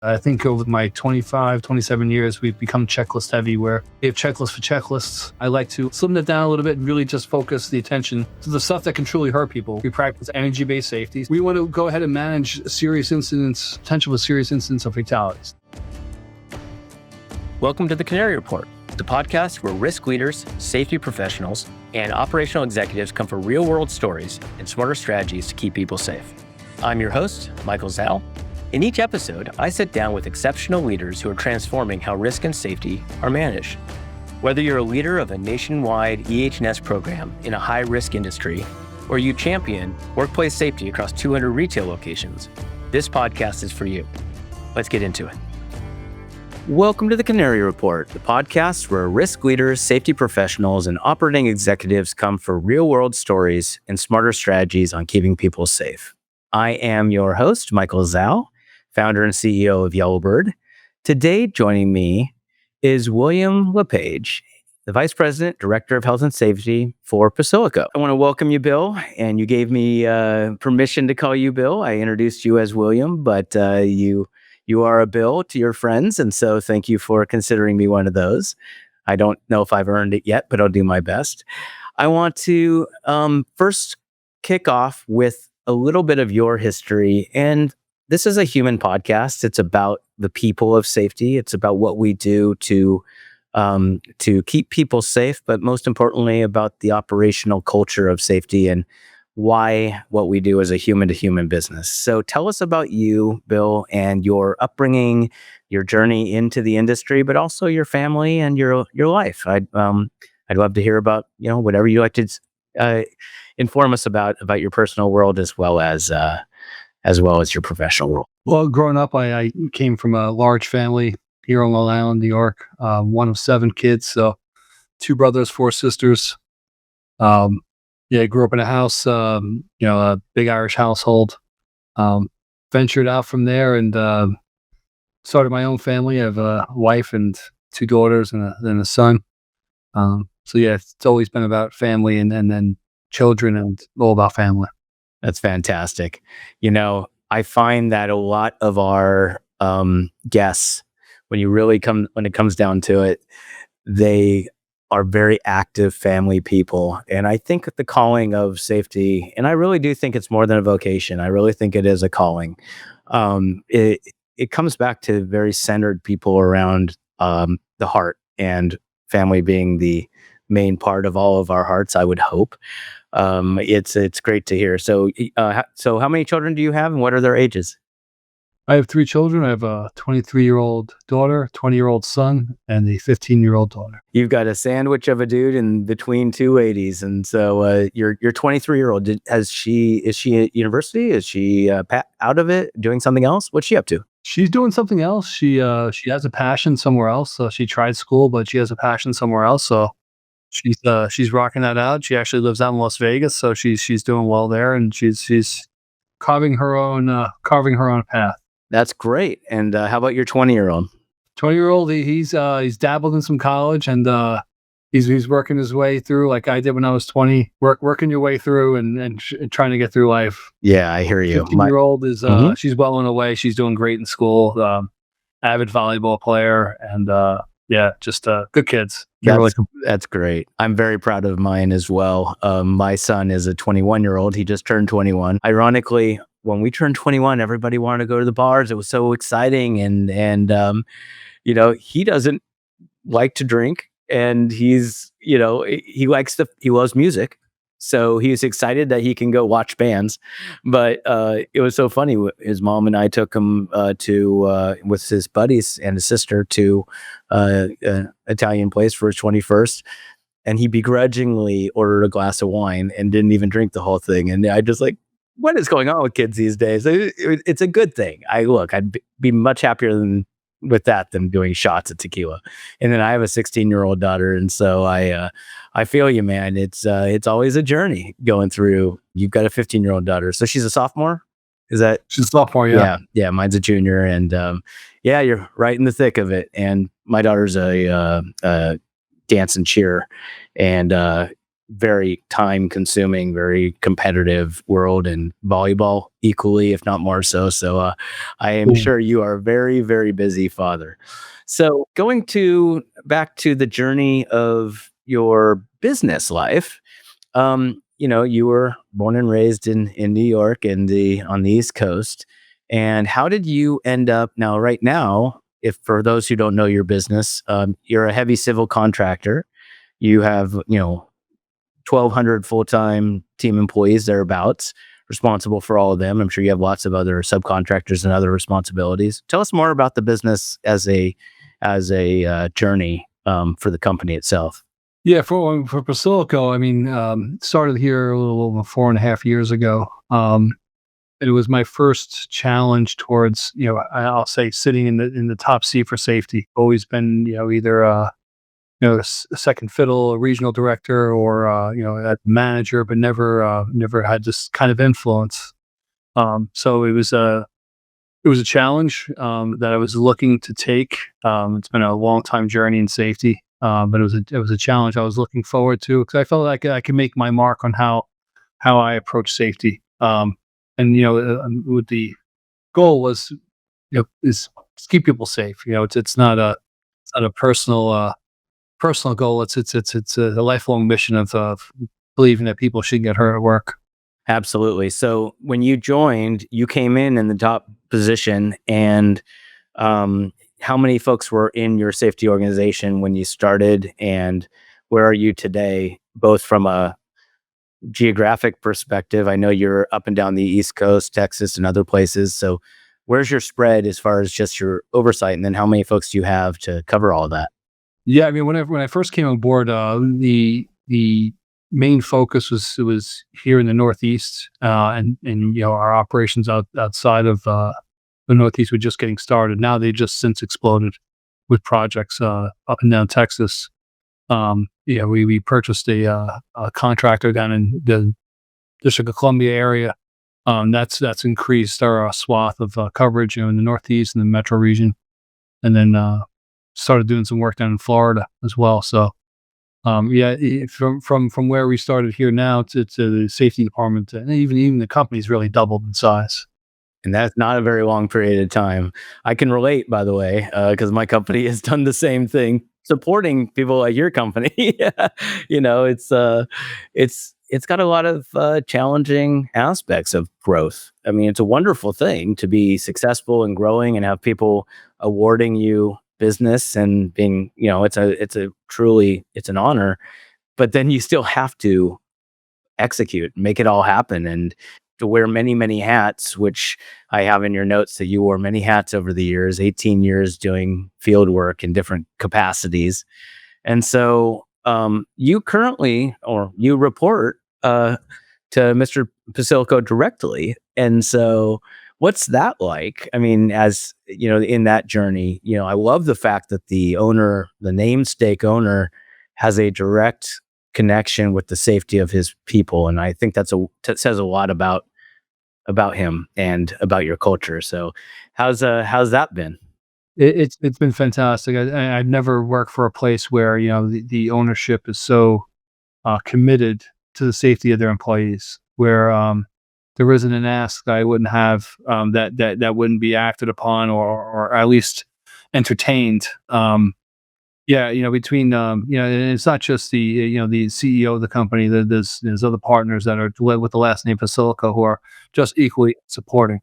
I think over my 25, 27 years, we've become checklist heavy where we have checklists for checklists. I like to slim that down a little bit and really just focus the attention to the stuff that can truly hurt people. We practice energy-based safety. We want to go ahead and manage serious incidents, potential for serious incidents of fatalities. Welcome to the Canary Report, the podcast where risk leaders, safety professionals, and operational executives come for real-world stories and smarter strategies to keep people safe. I'm your host, Michael Zhao. In each episode, I sit down with exceptional leaders who are transforming how risk and safety are managed. Whether you're a leader of a nationwide EH&S program in a high-risk industry, or you champion workplace safety across 200 retail locations, this podcast is for you. Let's get into it. Welcome to the Canary Report, the podcast where risk leaders, safety professionals, and operating executives come for real-world stories and smarter strategies on keeping people safe. I am your host, Michael Zhao, founder and CEO of Yellowbird. Today, joining me is William LePage, the Vice President, Director of Health and Safety for Posillico. I want to welcome you, Bill, and you gave me permission to call you Bill. I introduced you as William, but you are a Bill to your friends, and so thank you for considering me one of those. I don't know if I've earned it yet, but I'll do my best. I want to first kick off with a little bit of your history, and this is a human podcast. It's about the people of safety. It's about what we do to keep people safe, but most importantly, about the operational culture of safety and why what we do is a human-to-human business. So tell us about you, Bill, and your upbringing, your journey into the industry, but also your family and your life. I'd love to hear about whatever you like to inform us about your personal world as well as your professional world. Well, growing up, I came from a large family here on Long Island, New York, one of 7 kids, so 2 brothers, 4 sisters. I grew up in a house, a big Irish household. Ventured out from there and started my own family. I have a wife and 2 daughters and a son. It's always been about family and then children and all about family. That's fantastic. I find that a lot of our guests, when it comes down to it, they are very active family people. And I think the calling of safety, and I really do think it's more than a vocation. I really think it is a calling. It comes back to very centered people around the heart, and family being the main part of all of our hearts, I would hope. It's great to hear. So how many children do you have, and what are their ages? I have 3 children. I have a 23-year-old daughter, 20-year-old son, and a 15-year-old daughter. You've got a sandwich of a dude in between 2 80s. And so your 23-year-old, is she at university? Is she out of it, doing something else? What's she up to? She's doing something else. She has a passion somewhere else. So she tried school, but she has a passion somewhere else. So she's rocking that out. She actually lives out in Las Vegas, so she's doing well there, and she's carving her own path. That's great. And how about your 20-year-old? 20-year-old, he's dabbled in some college, and he's working his way through like I did when I was 20. Working your way through and trying to get through life. Yeah, I hear you. 15-year-old is she's well on her way. She's doing great in school. Avid volleyball player, and just good kids. That's great. I'm very proud of mine as well. My son is a 21-year-old. He just turned 21. Ironically, when we turned 21, everybody wanted to go to the bars. It was so exciting. And he doesn't like to drink, and he loves music. So he's excited that he can go watch bands. But it was so funny. His mom and I took him with his buddies and his sister to an Italian place for his 21st. And he begrudgingly ordered a glass of wine and didn't even drink the whole thing. And I just what is going on with kids these days? It's a good thing. I'd be much happier with that than doing shots of tequila. And then I have a 16-year-old daughter, and so I feel you, man. It's always a journey going through. You've got a 15-year-old daughter, so she's a sophomore. She's a sophomore, yeah. Yeah. Mine's a junior, and you're right in the thick of it. And my daughter's a dance and cheer, and very time consuming, very competitive world, and volleyball equally, if not more so. So I am Cool. sure you are a very, very busy father. So going to back to the journey of your business life, you were born and raised in New York and the on the East Coast. And how did you end up now, right now, if for those who don't know your business, you're a heavy civil contractor. You have, 1,200 full-time team employees thereabouts, responsible for all of them. I'm sure you have lots of other subcontractors and other responsibilities. Tell us more about the business as a journey for the company itself. Yeah, for Posillico, I mean, started here a little over 4.5 years ago. It was my first challenge towards, I'll say sitting in the top seat for safety. Always been, either a second fiddle, a regional director, or a manager, but never had this kind of influence. So it was a challenge that I was looking to take. It's been a long time journey in safety, but it was a challenge I was looking forward to because I felt like I could make my mark on how I approach safety. And with the goal was is to keep people safe. It's not a personal goal. It's a lifelong mission of believing that people shouldn't get hurt at work. Absolutely. So when you joined, you came in the top position, and how many folks were in your safety organization when you started, and where are you today, both from a geographic perspective? I know you're up and down the East Coast, Texas, and other places. So where's your spread as far as just your oversight, and then how many folks do you have to cover all of that? Yeah, I mean, when I first came on board, the main focus was here in the Northeast, and our operations outside of the Northeast were just getting started. Now they just since exploded with projects up and down Texas. We purchased a contractor down in the District of Columbia area. That's increased our swath of coverage, in the Northeast and the metro region, and then started doing some work down in Florida as well. So from where we started here now to the safety department, and even the company's really doubled in size. And that's not a very long period of time. I can relate, by the way, because my company has done the same thing, supporting people like your company. Yeah. It's got a lot of challenging aspects of growth. I mean, it's a wonderful thing to be successful and growing and have people awarding you business and being, it's an honor. But then you still have to execute, make it all happen, and to wear many, many hats, which I have in your notes that you wore many hats over the years, 18 years doing field work in different capacities. And so you report to Mr. Pasilco directly. And so what's that like? I mean, as you know, in that journey, I love the fact that the owner, the namesake owner, has a direct connection with the safety of his people. And I think that says a lot about him and about your culture. So how's that been? It's been fantastic. I've never worked for a place where the ownership is so committed to the safety of their employees, where there isn't an ask that I wouldn't have, that wouldn't be acted upon or at least entertained. Yeah, between and it's not just the CEO of the company. There's other partners that are with the last name Posillico who are just equally supporting.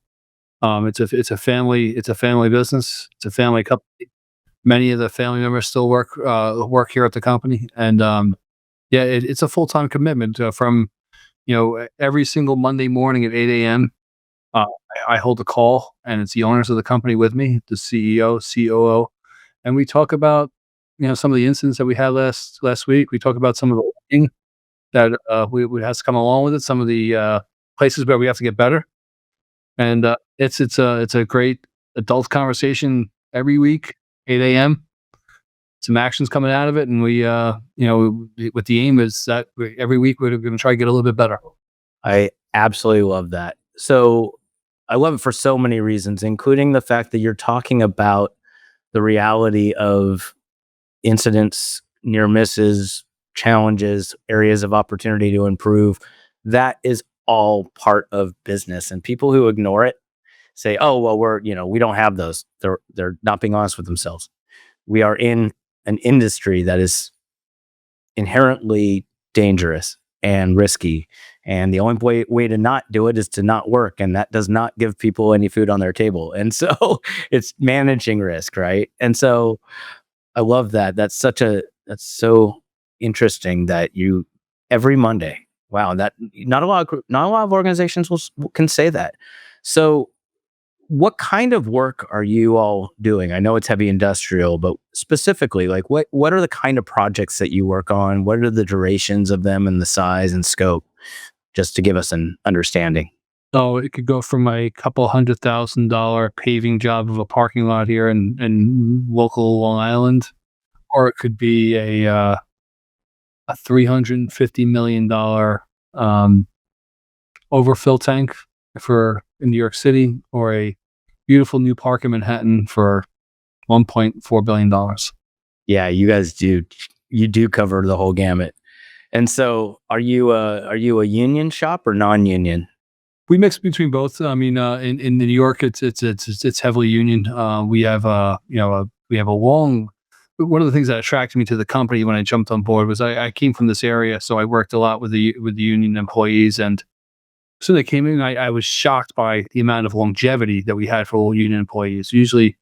It's a family business. It's a family company. Many of the family members still work here at the company, and yeah, it's a full-time commitment from every single Monday morning at 8 a.m. Uh, I hold a call, and it's the owners of the company with me, the CEO, COO, and we talk about some of the incidents that we had last week. We talk about some of the learning that we has to come along with it. Some of the places where we have to get better, and it's a great adult conversation every week, 8 a.m. Some actions coming out of it, and with the aim is that every week we're going to try to get a little bit better. I absolutely love that. So I love it for so many reasons, including the fact that you're talking about the reality of incidents, near misses, challenges, areas of opportunity to improve. That is all part of business. And people who ignore it say, "Oh, well, we don't have those." They're not being honest with themselves. We are in an industry that is inherently dangerous and risky. And the only way to not do it is to not work. And that does not give people any food on their table. And so it's managing risk, right? And so I love that. That's so interesting that you every Monday. Wow, that not a lot of organizations can say that. So what kind of work are you all doing? I know it's heavy industrial, but specifically, like what are the kind of projects that you work on? What are the durations of them and the size and scope? Just to give us an understanding. So it could go from a couple $100,000 paving job of a parking lot here in local Long Island, or it could be a $350 million overfill tank for in New York City, or a beautiful new park in Manhattan for $1.4 billion. Yeah, you do cover the whole gamut. And so are you a union shop or non-union? We mix between both. I mean, in New York, it's heavily union. We have we have a long. One of the things that attracted me to the company when I jumped on board was I came from this area, so I worked a lot with the union employees, and so they came in. I was shocked by the amount of longevity that we had for all union employees. Usually,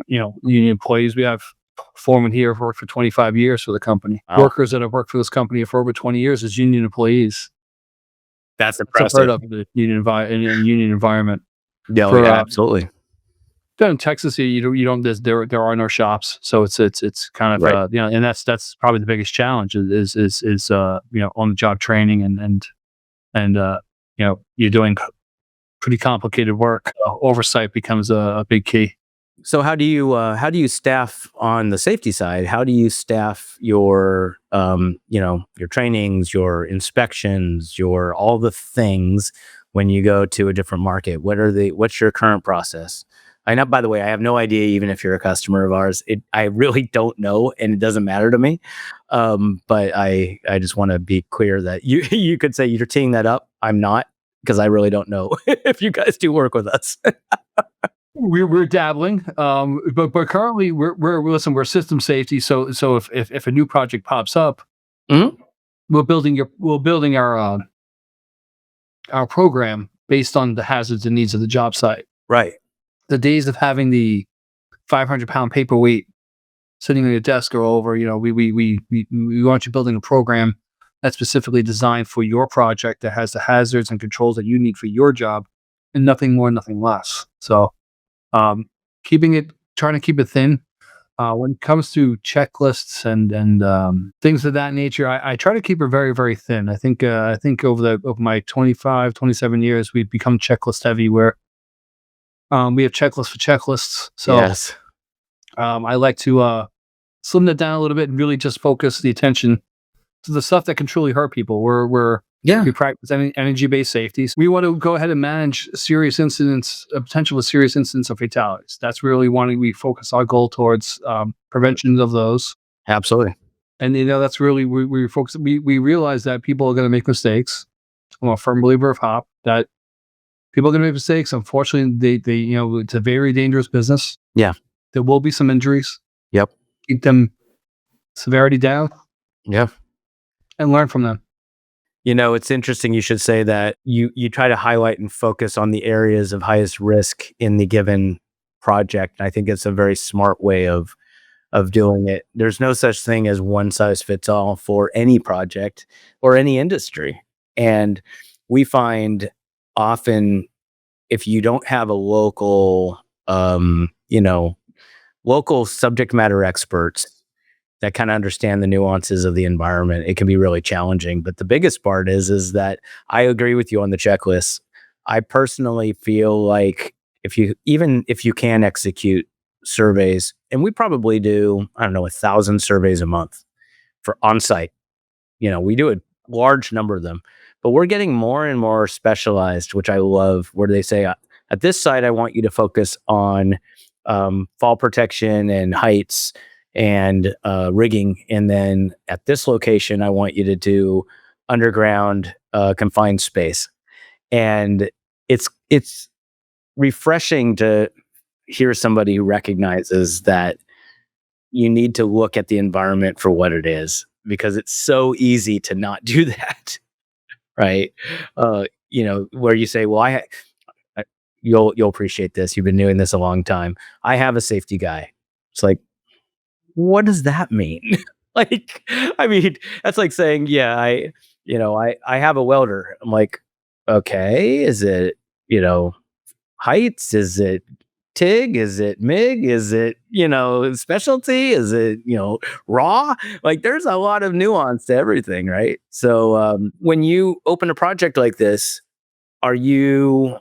union employees, we have foremen here who've worked for 25 years for the company. Wow. Workers that have worked for this company for over 20 years as union employees. That's It's unheard impressive. of in the in a union environment. Yeah, For absolutely. down in Texas, you don't there are no shops, so it's kind of Right. and that's probably the biggest challenge is on the job training and you're doing pretty complicated work. Oversight becomes a big key. So how do you staff on the safety side? How do you staff your your trainings, your inspections, your all the things when you go to a different market? What's your current process? I know, by the way, I have no idea even if you're a customer of ours. I really don't know, and it doesn't matter to me. But I just want to be clear that you could say you're teeing that up. I'm not, because I really don't know if you guys do work with us. We're dabbling, but currently we're system safety. So if a new project pops up, Mhm. we're building our program based on the hazards and needs of the job site. Right. The days of having the 500-pound paperweight sitting on your desk are over. We want you building a program that's specifically designed for your project, that has the hazards and controls that you need for your job, and nothing more, nothing less. So, trying to keep it thin. When it comes to checklists and things of that nature, I try to keep it very, very thin. I think over my 25, 27 years, we've become checklist heavy, where we have checklists for checklists. So Yes. I like to slim that down a little bit and really just focus the attention to the stuff that can truly hurt people. Yeah. We practice energy-based safety. We want to go ahead and manage serious incidents, potential serious incidents of fatalities. That's really we focus our goal towards prevention of those. Absolutely. And that's really we focus. We realize that people are going to make mistakes. I'm a firm believer of HOP that people are going to make mistakes. Unfortunately, they it's a very dangerous business. Yeah. There will be some injuries. Yep. Keep them severity down Yeah. and learn from them. It's interesting you should say that. You try to highlight and focus on the areas of highest risk in the given project. I think it's a very smart way of doing it. There's no such thing as one size fits all for any project or any industry. And we find often, if you don't have a local local subject matter experts that kind of understand the nuances of the environment, it can be really challenging. But the biggest part is that I agree with you on the checklist. I personally feel like if you can execute surveys, and we probably do, I don't know, 1,000 surveys a month for on-site. We do a large number of them, but we're getting more and more specialized, which I love, where they say, at this site, I want you to focus on fall protection and heights and rigging. And then at this location, I want you to do underground confined space. And it's refreshing to hear somebody who recognizes that you need to look at the environment for what it is, because it's so easy to not do that, right? Where you say, well, I you'll appreciate this. You've been doing this a long time. I have a safety guy. It's like, what does that mean? Like, I mean, that's like saying, yeah, I have a welder. I'm like, okay, is it, heights? Is it TIG? Is it MIG? Is it, specialty? Is it, raw? Like, there's a lot of nuance to everything, right? So when you open a project like this, are you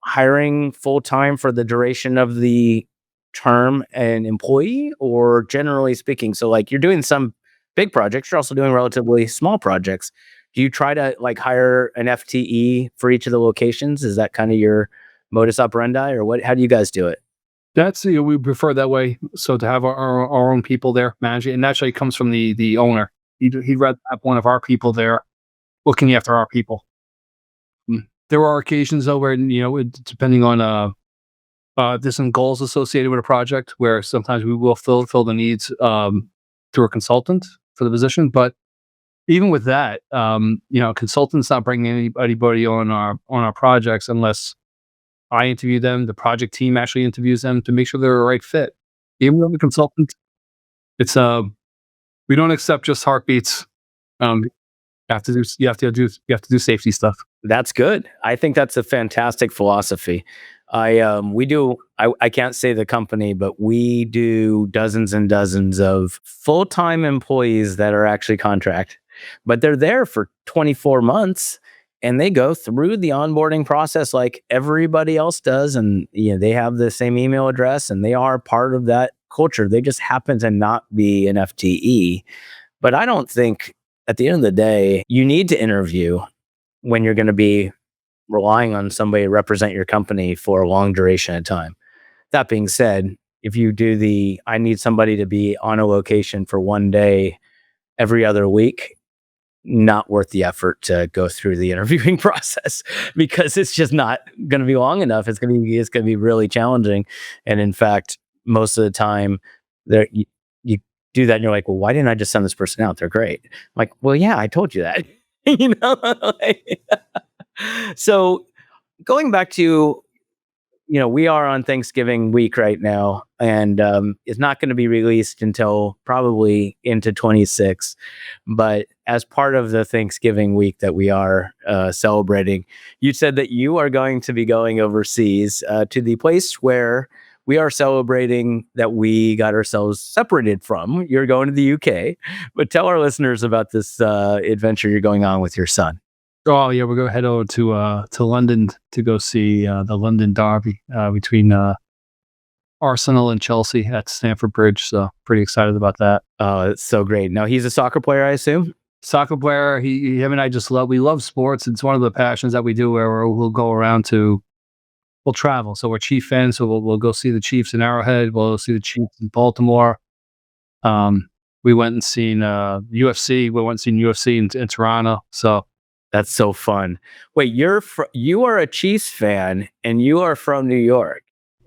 hiring full time for the duration of the term an employee, or generally speaking? So like, you're doing some big projects, you're also doing relatively small projects. Do you try to like hire an FTE for each of the locations? Is that kind of your modus operandi, or what? How do you guys do it? That's we prefer that way. So to have our own people there managing, and actually comes from the owner. He'd rather have one of our people there looking after our people. There are occasions though where depending on there's some goals associated with a project where sometimes we will fill the needs through a consultant for the position. But even with that, consultants not bringing anybody on our projects unless I interview them. The project team actually interviews them to make sure they're a right fit. Even with the consultant, it's we don't accept just heartbeats. You have to do safety stuff. That's good. I think that's a fantastic philosophy. I can't say the company, but we do dozens and dozens of full-time employees that are actually contract, but they're there for 24 months and they go through the onboarding process like everybody else does. And they have the same email address and they are part of that culture. They just happen to not be an FTE. But I don't think at the end of the day, you need to interview when you're going to be relying on somebody to represent your company for a long duration of time. That being said, if you do I need somebody to be on a location for one day every other week, not worth the effort to go through the interviewing process, because it's just not going to be long enough. It's going to be really challenging. And in fact, most of the time you do that and you're like, well, why didn't I just send this person out? They're great. I'm like, well, yeah, I told you that. you know, so going back to, we are on Thanksgiving week right now, and it's not going to be released until probably into 26. But as part of the Thanksgiving week that we are celebrating, you said that you are going to be going overseas to the place where we are celebrating that we got ourselves separated from. You're going to the UK, but tell our listeners about this adventure you're going on with your son. Oh yeah, we're going to head over to London to go see the London Derby between Arsenal and Chelsea at Stamford Bridge. So pretty excited about that. Oh, it's so great. Now he's a soccer player, I assume. Soccer player. Him and I just love sports. It's one of the passions that we do where we'll go around we'll travel. So we're Chief fans. So we'll go see the Chiefs in Arrowhead. We'll see the Chiefs in Baltimore. We went and seen UFC. We went and seen UFC in Toronto. So. That's so fun. Wait, you are a Chiefs fan and you are from New York.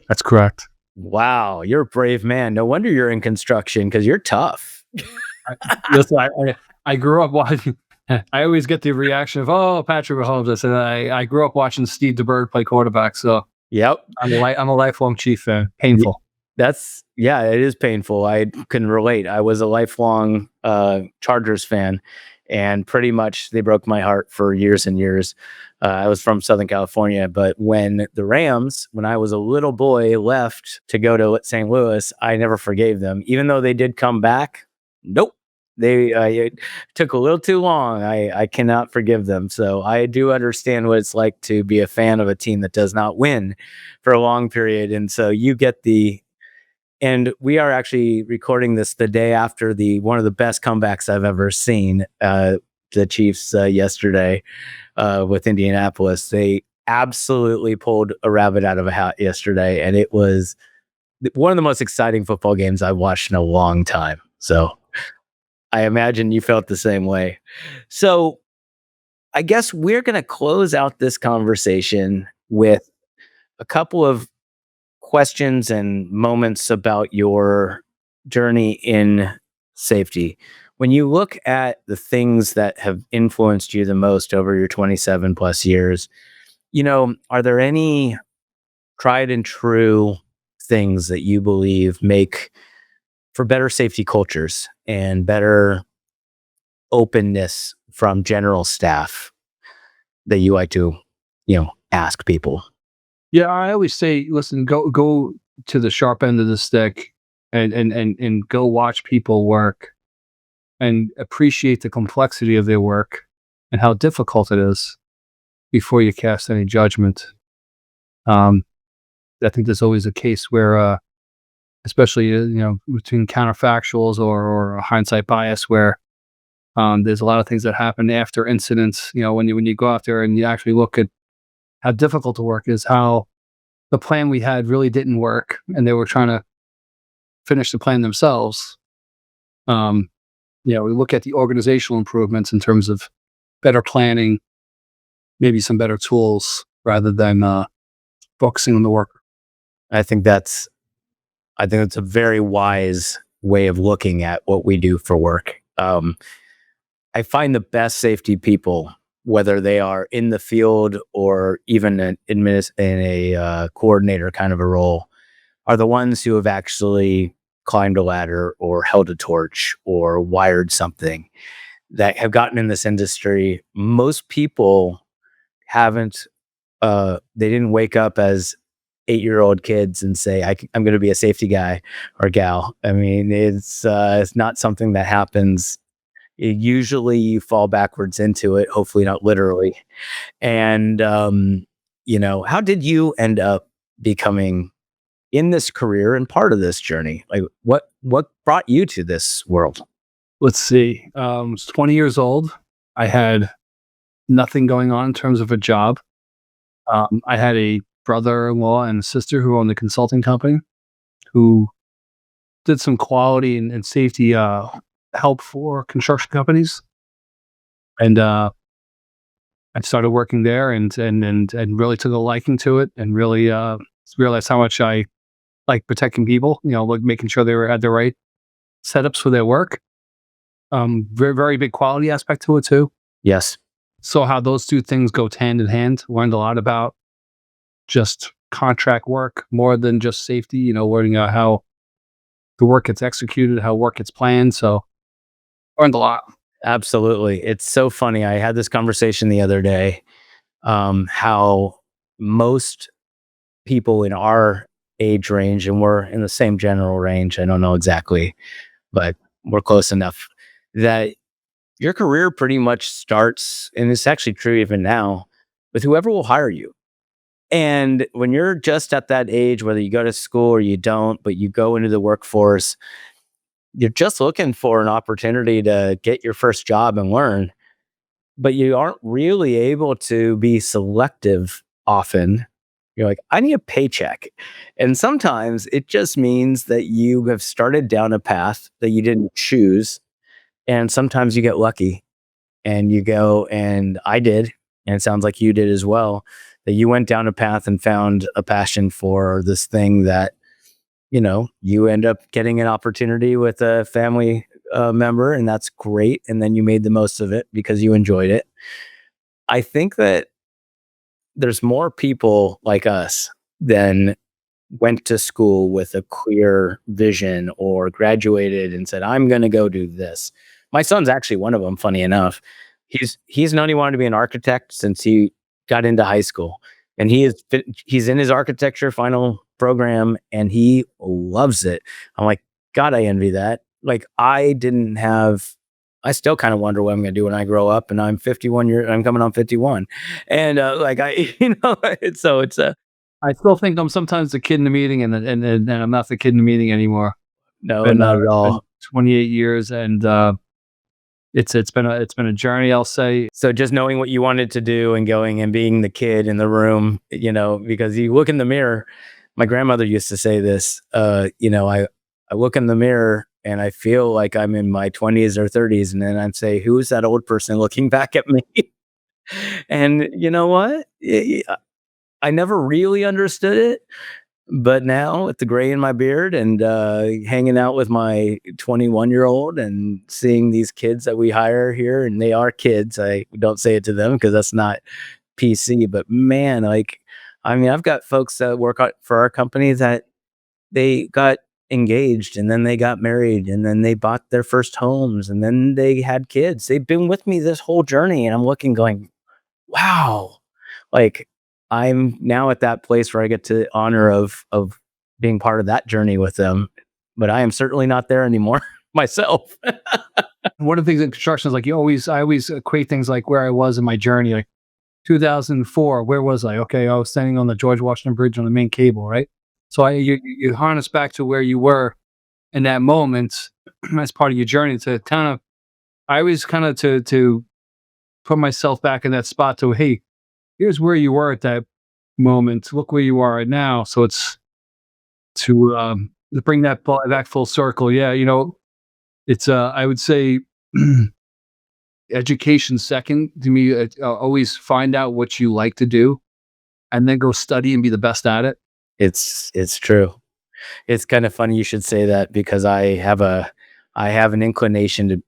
That's correct. Wow, you're a brave man. No wonder you're in construction, because you're tough. Listen, I grew up watching. I always get the reaction of, "Oh, Patrick Mahomes." I said I grew up watching Steve DeBerg play quarterback. So yep, I'm a lifelong Chief fan. Painful. It is painful. I can relate. I was a lifelong Chargers fan. And pretty much they broke my heart for years and years. I was from Southern California, but when the Rams, when I was a little boy, left to go to St. Louis, I never forgave them. Even though they did come back, nope. It took a little too long. I cannot forgive them. So I do understand what it's like to be a fan of a team that does not win for a long period. And so you get and we are actually recording this the day after one of the best comebacks I've ever seen. The Chiefs yesterday with Indianapolis. They absolutely pulled a rabbit out of a hat yesterday, and it was one of the most exciting football games I've watched in a long time. So I imagine you felt the same way. So I guess we're going to close out this conversation with a couple of questions and moments about your journey in safety. When you look at the things that have influenced you the most over your 27 plus years, are there any tried and true things that you believe make for better safety cultures and better openness from general staff that you like to, ask people? Yeah, I always say, listen, go to the sharp end of the stick and go watch people work and appreciate the complexity of their work and how difficult it is before you cast any judgment. Um, I think there's always a case where, especially between counterfactuals or hindsight bias, where there's a lot of things that happen after incidents. When you go out there and you actually look at how difficult the work is, how the plan we had really didn't work, and they were trying to finish the plan themselves. Um, we look at the organizational improvements in terms of better planning, maybe some better tools rather than focusing on the work. I think that's a very wise way of looking at what we do for work. I find the best safety people, whether they are in the field or even in a coordinator kind of a role, are the ones who have actually climbed a ladder or held a torch or wired something, that have gotten in this industry. Most people haven't, they didn't wake up as 8-year-old kids and say, I'm going to be a safety guy or gal. I mean, it's not something that happens. Usually you fall backwards into it, hopefully not literally. And, how did you end up becoming in this career and part of this journey? Like what brought you to this world? Let's see. I was 20 years old. I had nothing going on in terms of a job. I had a brother-in-law and a sister who owned a consulting company who did some quality and safety help for construction companies. And I started working there and really took a liking to it and really realized how much I like protecting people, like making sure had the right setups for their work. Very, very big quality aspect to it too. Yes. So how those two things go hand in hand. Learned a lot about just contract work more than just safety, learning how the work gets executed, how work gets planned. So learned a lot. Absolutely. It's so funny. I had this conversation the other day, how most people in our age range, and we're in the same general range, I don't know exactly, but we're close enough, that your career pretty much starts, and it's actually true even now, with whoever will hire you. And when you're just at that age, whether you go to school or you don't, but you go into the workforce, you're just looking for an opportunity to get your first job and learn, but you aren't really able to be selective often. You're like, I need a paycheck. And sometimes it just means that you have started down a path that you didn't choose. And sometimes you get lucky and you go, and I did, and it sounds like you did as well, that you went down a path and found a passion for this thing that, you end up getting an opportunity with a family member, and that's great. And then you made the most of it because you enjoyed it. I think that there's more people like us than went to school with a clear vision or graduated and said, I'm going to go do this. My son's actually one of them, funny enough. He's known he wanted to be an architect since he got into high school. And he's in his architecture final program and he loves it. I'm like, God, I envy that. Like I still kind of wonder what I'm going to do when I grow up, and I'm 51 years, I'm coming on 51. And it's I still think I'm sometimes the kid in the meeting, and I'm not the kid in the meeting anymore. no, not at Been all. 28 years, and it's been a journey, I'll say. So just knowing what you wanted to do and going and being the kid in the room, because you look in the mirror, My grandmother used to say this, I look in the mirror and I feel like I'm in my 20s or 30s. And then I'd say, who is that old person looking back at me? And you know what? I never really understood it. But now with the gray in my beard and hanging out with my 21-year-old and seeing these kids that we hire here, and they are kids. I don't say it to them because that's not PC, but man, I've got folks that for our company that they got engaged and then they got married and then they bought their first homes and then they had kids. They've been with me this whole journey, and I'm looking going, wow, like I'm now at that place where I get to honor of being part of that journey with them, but I am certainly not there anymore myself. One of the things in construction is like I always equate things like where I was in my journey. Like 2004, where was I? Okay, I was standing on the George Washington Bridge on the main cable, right? So you harness back to where you were in that moment as part of your journey to kind of, I always kind of to put myself back in that spot to, hey, here's where you were at that moment. Look where you are right now. So it's to bring that back full circle. Yeah, it's I would say education second to me. Always find out what you like to do, and then go study and be the best at it. It's true. It's kind of funny you should say that because I have an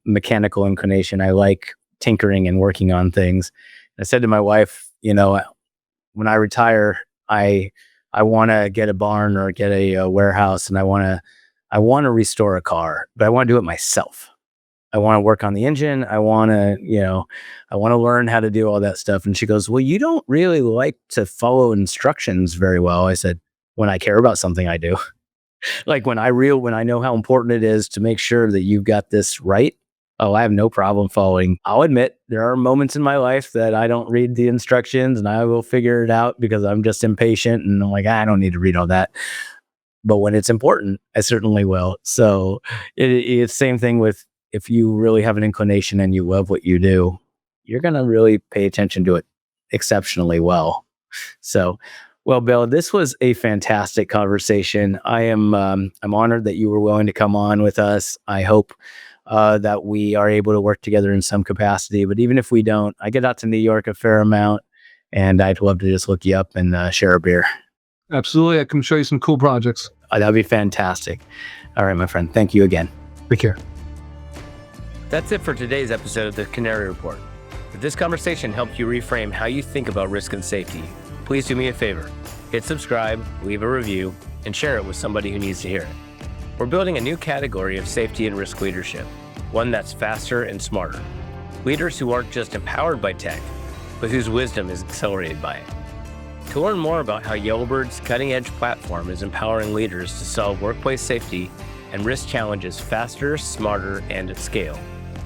mechanical inclination. I like tinkering and working on things. I said to my wife, when I retire, I want to get a barn or get a warehouse, and I want to restore a car, but I want to do it myself. I want to work on the engine. I want to learn how to do all that stuff. And she goes, well, you don't really like to follow instructions very well. I said, when I care about something, I do. Like when I know how important it is to make sure that you've got this right. Oh, I have no problem following. I'll admit there are moments in my life that I don't read the instructions and I will figure it out because I'm just impatient and I'm like, I don't need to read all that. But when it's important, I certainly will. So it's same thing with, if you really have an inclination and you love what you do, you're going to really pay attention to it exceptionally well. So, well, Bill, this was a fantastic conversation. I'm honored that you were willing to come on with us. I hope that we are able to work together in some capacity. But even if we don't, I get out to New York a fair amount, and I'd love to just look you up and share a beer. Absolutely. I can show you some cool projects. That'd be fantastic. All right, my friend. Thank you again. Take care. That's it for today's episode of the Canary Report. If this conversation helped you reframe how you think about risk and safety, please do me a favor. Hit subscribe, leave a review, and share it with somebody who needs to hear it. We're building a new category of safety and risk leadership, one that's faster and smarter. Leaders who aren't just empowered by tech, but whose wisdom is accelerated by it. To learn more about how Yellowbird's cutting-edge platform is empowering leaders to solve workplace safety and risk challenges faster, smarter, and at scale,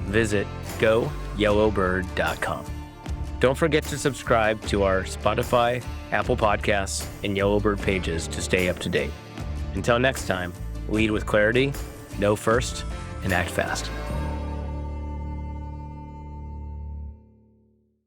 visit goyellowbird.com. Don't forget to subscribe to our Spotify, Apple Podcasts, and Yellowbird pages to stay up to date. Until next time, lead with clarity, know first, and act fast.